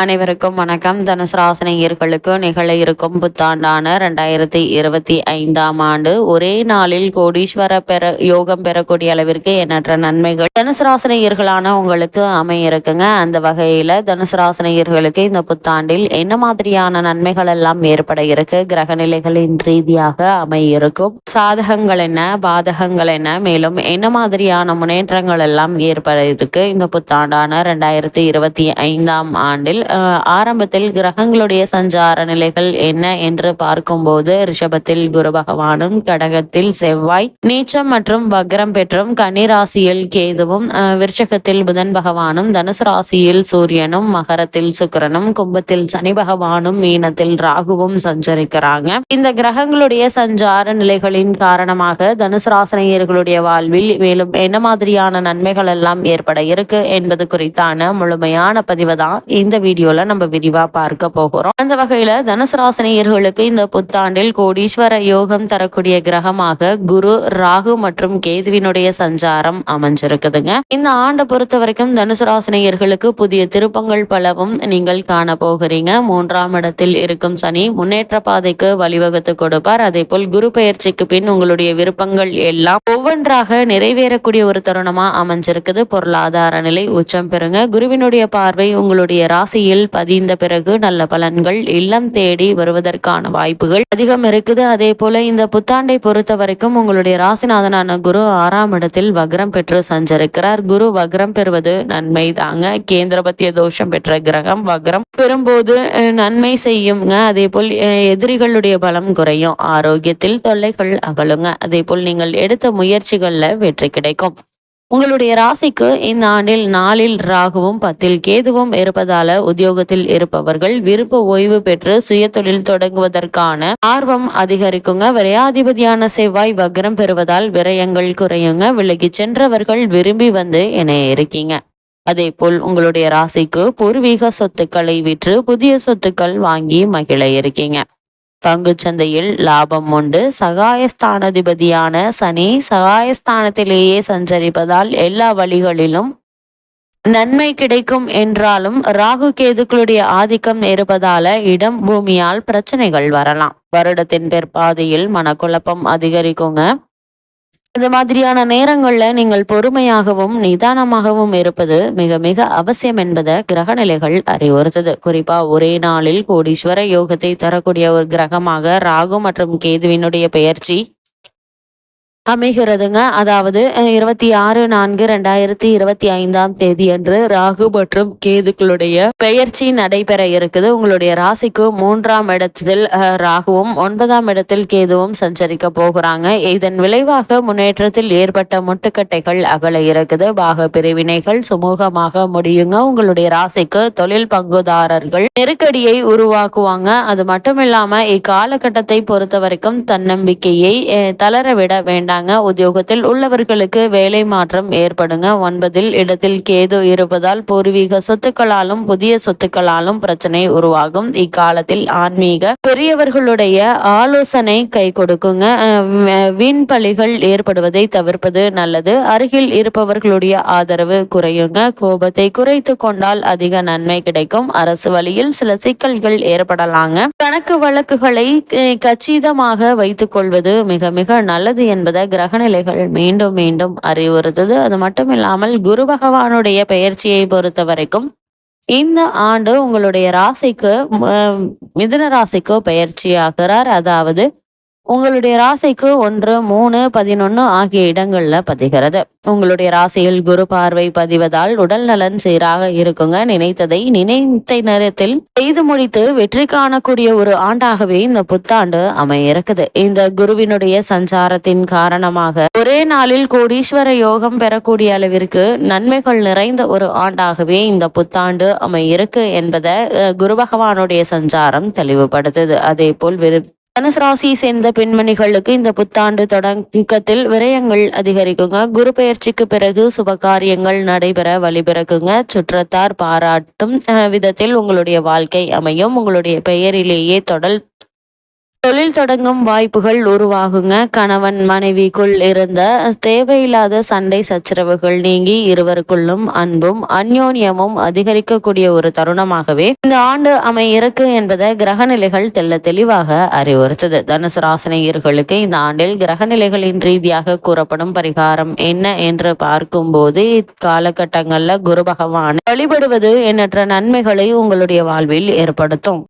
அனைவருக்கும் வணக்கம். தனுசு ராசினியர்களுக்கு நிகழ இருக்கும் புத்தாண்டான 2025ஆம் ஆண்டு ஒரே நாளில் கோடீஸ்வர யோகம் பெறக்கூடிய அளவிற்கு எண்ணற்ற நன்மைகள் தனுசு ராசினியர்களான உங்களுக்கு அமையிருக்குங்க. அந்த வகையில தனுசு ராசினியர்களுக்கு இந்த புத்தாண்டில் என்ன மாதிரியான நன்மைகள் எல்லாம் ஏற்பட இருக்கு, கிரக நிலைகளின் ரீதியாக அமையிருக்கும் சாதகங்கள் என்ன, பாதகங்கள் என்ன, மேலும் என்ன மாதிரியான முன்னேற்றங்கள் எல்லாம் ஏற்பட இருக்கு இந்த புத்தாண்டான 2025ஆம் ஆண்டில் ஆரம்பத்தில் கிரகங்களுடைய சஞ்சார நிலைகள் என்ன என்று பார்க்கும்போது ரிஷபத்தில் குரு பகவானும், கடகத்தில் செவ்வாய் நீச்சம் மற்றும் வக்ரம் பெற்றும், கன்னிராசியில் கேதுவும், விருச்சகத்தில் புதன் பகவானும், தனுசு ராசியில் சூரியனும், மகரத்தில் சுக்கிரனும், கும்பத்தில் சனி பகவானும், மீனத்தில் ராகுவும் சஞ்சரிக்கிறாங்க. இந்த கிரகங்களுடைய சஞ்சார நிலைகளின் காரணமாக தனுசு ராசினியர்களுடைய வாழ்வில் மேலும் என்ன மாதிரியான நன்மைகள் எல்லாம் ஏற்பட இருக்கு என்பது குறித்தான முழுமையான பதிவு தான் இந்த வீடியோல நம்ம விரிவா பார்க்க போகிறோம். அந்த வகையில தனுசு ராசினியர்களுக்கு இந்த புத்தாண்டில் கோடீஸ்வர யோகம் தரக்கூடிய கிரகமாக குரு, ராகு மற்றும் கேதுவினுடைய சஞ்சாரம் அமைஞ்சிருக்குதுங்க. இந்த ஆண்டை பொறுத்த வரைக்கும் தனுசு ராசினியர்களுக்கு புதிய திருப்பங்கள் பலவும் நீங்கள் காண போகிறீங்க. 3ஆம் இடத்தில் இருக்கும் சனி முன்னேற்ற பாதைக்கு வழிவகுத்து கொடுப்பார். அதே போல் குரு பெயர்ச்சிக்கு பின் உங்களுடைய விருப்பங்கள் எல்லாம் ஒவ்வொன்றாக நிறைவேறக்கூடிய ஒரு தருணமா அமைஞ்சிருக்குது. பொருளாதார நிலை உச்சம் பெறுங்க. குருவினுடைய பார்வை உங்களுடைய ராசியில் பதிந்த பிறகு நல்ல பலன்கள் இல்லம் தேடி வருவதற்கான வாய்ப்புகள் அதிகம் இருக்குது. அதே போல இந்த புத்தாண்டை பொறுத்த வரைக்கும் உங்களுடைய ராசிநாதனான குரு 6ஆம் இடத்தில் வக்ரம் பெற்று சஞ்சரிக்கிறார். குரு வக்ரம் பெறுவது நன்மை தாங்க. கேந்திரபத்திய தோஷம் பெற்ற கிரகம் வக்ரம் பெறும்போது நன்மை செய்யுங்க. அதே போல் எதிரிகளுடைய பலம் குறையும், ஆரோக்கியத்தில் தொல்லைகள் அகலுங்க. அதே போல் நீங்கள் எடுத்த முயற்சிகள்ல வெற்றி கிடைக்கும். உங்களுடைய ராசிக்கு இந்த ஆண்டில் 4இல் ராகுவும் 10இல் கேதுவும் இருப்பதால உத்தியோகத்தில் இருப்பவர்கள் விருப்ப ஓய்வு பெற்று சுய தொழில் தொடங்குவதற்கான ஆர்வம் அதிகரிக்குங்க. விரையாதிபதியான செவ்வாய் வக்ரம் பெறுவதால் விரயங்கள் குறையுங்க. விலகி சென்றவர்கள் விரும்பி வந்து இணைய இருக்கீங்க. அதே போல் உங்களுடைய ராசிக்கு பூர்வீக சொத்துக்களை விற்று புதிய சொத்துக்கள் வாங்கி மகிழ இருக்கீங்க. பங்கு சந்தையில் லாபம் உண்டு. சகாயஸ்தானாதிபதியான சனி சகாயஸ்தானத்திலேயே சஞ்சரிப்பதால் எல்லா வழிகளிலும் நன்மை கிடைக்கும் என்றாலும் ராகு கேதுக்களுடைய ஆதிக்கம் இருப்பதால இடம் பூமியால் பிரச்சனைகள் வரலாம். வருடத்தின் பிற்பாதையில் மனக்குழப்பம் அதிகரிக்குங்க. இந்த மாதிரியான நேரங்கள்ல நீங்கள் பொறுமையாகவும் நிதானமாகவும் இருப்பது மிக மிக அவசியம் என்பதை கிரக நிலைகள் அறிவுறுத்துது. குறிப்பா ஒரே நாளில் கோடீஸ்வர யோகத்தை தரக்கூடிய ஒரு கிரகமாக ராகு மற்றும் கேதுவினுடைய பெயர்ச்சி அமைகிறதுங்க. அதாவது 26/4/2025ஆம் தேதி அன்று ராகு மற்றும் கேதுக்களுடைய பெயர்ச்சி நடைபெற இருக்குது. உங்களுடைய ராசிக்கு 3ஆம் இடத்தில் ராகுவும் 9ஆம் இடத்தில் கேதுவும் சஞ்சரிக்க போகிறாங்க. இதன் விளைவாக முன்னேற்றத்தில் ஏற்பட்ட முட்டுக்கட்டைகள் அகல இருக்குது. பாக பிரிவினைகள் சுமூகமாக முடியுங்க. உங்களுடைய ராசிக்கு தொழில் பங்குதாரர்கள் நெருக்கடியை உருவாக்குவாங்க. அது மட்டும் இல்லாம இக்காலகட்டத்தை பொறுத்த வரைக்கும் தன்னம்பிக்கையை தளர விட வேண்டாம். உத்தியோகத்தில் உள்ளவர்களுக்கு வேலை மாற்றம் ஏற்படுங்க. 9இல் இடத்தில் கேது இருப்பதால் பூர்வீக சொத்துக்களாலும் புதிய சொத்துக்களாலும் பிரச்சனை உருவாகும். இக்காலத்தில் ஆன்மீக பெரியவர்களுடைய ஆலோசனை கை கொடுக்குங்க. வீண் பழிகள் ஏற்படுவதை தவிர்ப்பது நல்லது. அருகில் இருப்பவர்களுடைய ஆதரவு குறையுங்க. கோபத்தை குறைத்து கொண்டால் அதிக நன்மை கிடைக்கும். அரசு வழியில் சில சிக்கல்கள் ஏற்படலாங்க. கணக்கு வழக்குகளை கச்சிதமாக வைத்துக் கொள்வது மிக மிக நல்லது என்பதை கிரகநிலைகள் மீண்டும் மீண்டும் அறிவுறுத்துது. அது மட்டும் இல்லாமல் குரு பகவானுடைய பெயர்ச்சியை பொறுத்த வரைக்கும் இந்த ஆண்டு உங்களுடைய ராசிக்கு மிதுன ராசிக்கு பெயர்ச்சி ஆகிறார். அதாவது உங்களுடைய ராசிக்கு 1, 3, 11 ஆகிய இடங்கள்ல பதிகிறது. உங்களுடைய ராசியில் குரு பார்வை பதிவதால் உடல் நலன் சீராக இருக்குங்க. நினைத்ததை நினைத்த நேரத்தில் செய்து முடித்து வெற்றி காணக்கூடிய ஒரு ஆண்டாகவே இந்த புத்தாண்டு அமைய இருக்குது. இந்த குருவினுடைய சஞ்சாரத்தின் காரணமாக ஒரே நாளில் கோடீஸ்வர யோகம் பெறக்கூடிய அளவிற்கு நன்மைகள் நிறைந்த ஒரு ஆண்டாகவே இந்த புத்தாண்டு அமைய இருக்கு என்பதை குரு பகவானுடைய சஞ்சாரம் தெளிவுபடுத்துது. அதே போல் தனுசு ராசி சேர்ந்த பெண்மணிகளுக்கு இந்த புத்தாண்டு தொடக்கத்தில் விரயங்கள் அதிகரிக்குங்க. குரு பெயர்ச்சிக்கு பிறகு சுப காரியங்கள் நடைபெற வழிபிறக்குங்க. சுற்றத்தார் பாராட்டும் விதத்தில் உங்களுடைய வாழ்க்கை அமையும். உங்களுடைய பெயரிலேயே தொழில் தொடங்கும் வாய்ப்புகள் உருவாகுங்க. கணவன் மனைவிக்குள் இருந்த தேவையில்லாத சண்டை சச்சரவுகள் நீங்கி இருவருக்குள்ளும் அன்பும் அந்யோன்யமும் அதிகரிக்கக்கூடிய ஒரு தருணமாகவே இந்த ஆண்டு அமையிருக்கு என்பதை கிரகநிலைகள் தெல்ல தெளிவாக அறிவுறுத்தது. தனுசு ராசினியர்களுக்கு இந்த ஆண்டில் கிரகநிலைகளின் ரீதியாக கூறப்படும் பரிகாரம் என்ன என்று பார்க்கும்போது இக்காலகட்டங்கள்ல குரு பகவான் வழிபடுவது எண்ணற்ற நன்மைகளை உங்களுடைய வாழ்வில் ஏற்படுத்தும்.